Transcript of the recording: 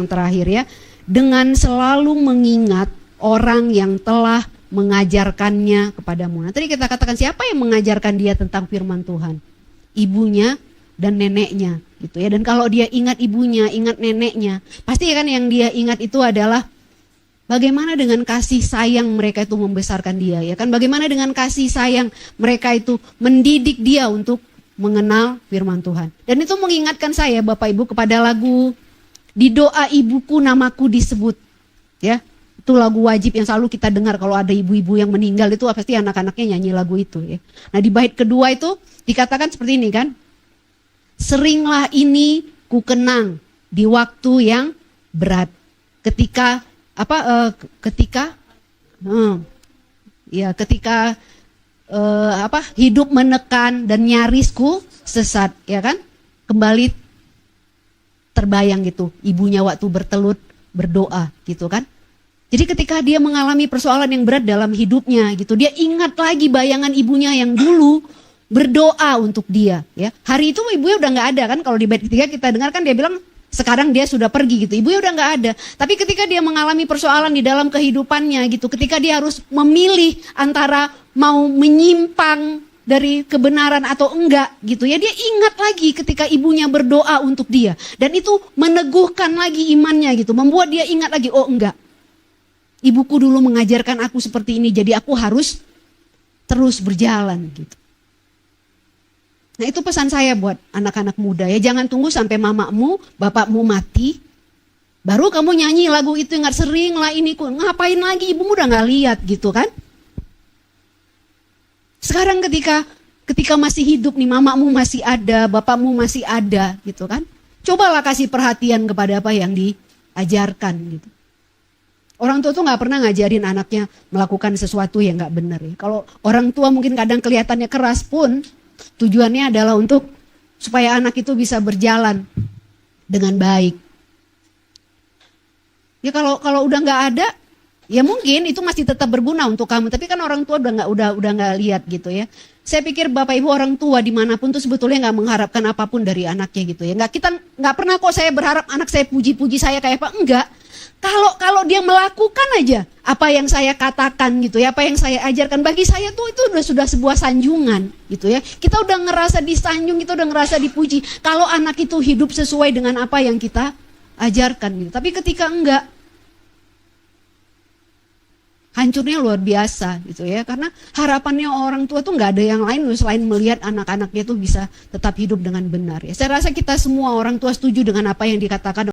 yang terakhir ya. Dengan selalu mengingat orang yang telah mengajarkannya kepadamu. Nah, tadi kita katakan siapa yang mengajarkan dia tentang firman Tuhan? Ibunya dan neneknya gitu ya. Dan kalau dia ingat ibunya, ingat neneknya, pasti kan yang dia ingat itu adalah bagaimana dengan kasih sayang mereka itu membesarkan dia ya kan? Bagaimana dengan kasih sayang mereka itu mendidik dia untuk mengenal firman Tuhan. Dan itu mengingatkan saya Bapak Ibu kepada lagu Di Doa Ibuku Namaku Disebut ya. Itu lagu wajib yang selalu kita dengar kalau ada ibu-ibu yang meninggal, itu pasti anak-anaknya nyanyi lagu itu ya. Nah di bait kedua itu dikatakan seperti ini kan. Seringlah ini ku kenang di waktu yang berat. Ketika hidup menekan dan nyarisku sesat ya kan. Kembali terbayang gitu ibunya waktu bertelut berdoa gitu kan. Jadi ketika dia mengalami persoalan yang berat dalam hidupnya gitu, dia ingat lagi bayangan ibunya yang dulu berdoa untuk dia ya. Hari itu ibunya udah nggak ada kan, kalau di bait ketiga kita dengar kan dia bilang sekarang dia sudah pergi gitu, ibunya udah nggak ada. Tapi ketika dia mengalami persoalan di dalam kehidupannya gitu, ketika dia harus memilih antara mau menyimpang dari kebenaran atau enggak gitu ya, dia ingat lagi ketika ibunya berdoa untuk dia. Dan itu meneguhkan lagi imannya gitu, membuat dia ingat lagi, oh enggak. Ibuku dulu mengajarkan aku seperti ini, jadi aku harus terus berjalan gitu. Nah itu pesan saya buat anak-anak muda ya, jangan tunggu sampai mamamu, bapakmu mati, baru kamu nyanyi lagu itu, ingat sering lah ini, ngapain lagi, ibumu udah gak lihat gitu kan. Sekarang ketika masih hidup nih, mamamu masih ada, bapakmu masih ada gitu kan. Cobalah kasih perhatian kepada apa yang diajarkan gitu. Orang tua tuh gak pernah ngajarin anaknya melakukan sesuatu yang gak benar ya. Kalau orang tua mungkin kadang kelihatannya keras pun, tujuannya adalah untuk supaya anak itu bisa berjalan dengan baik. Ya kalau udah gak ada, ya mungkin itu masih tetap berguna untuk kamu. Tapi kan orang tua udah nggak lihat gitu ya. Saya pikir Bapak Ibu orang tua dimanapun tuh sebetulnya nggak mengharapkan apapun dari anaknya gitu ya. Kita nggak pernah kok saya berharap anak saya puji-puji saya kayak apa, enggak. Kalau dia melakukan aja apa yang saya katakan gitu ya, apa yang saya ajarkan, bagi saya tuh itu sudah sebuah sanjungan gitu ya. Kita udah ngerasa disanjung, kita udah ngerasa dipuji. Kalau anak itu hidup sesuai dengan apa yang kita ajarkan gitu. Tapi ketika enggak, hancurnya luar biasa gitu ya. Karena harapannya orang tua tuh nggak ada yang lain selain melihat anak-anaknya tuh bisa tetap hidup dengan benar ya. Saya rasa kita semua orang tua setuju dengan apa yang dikatakan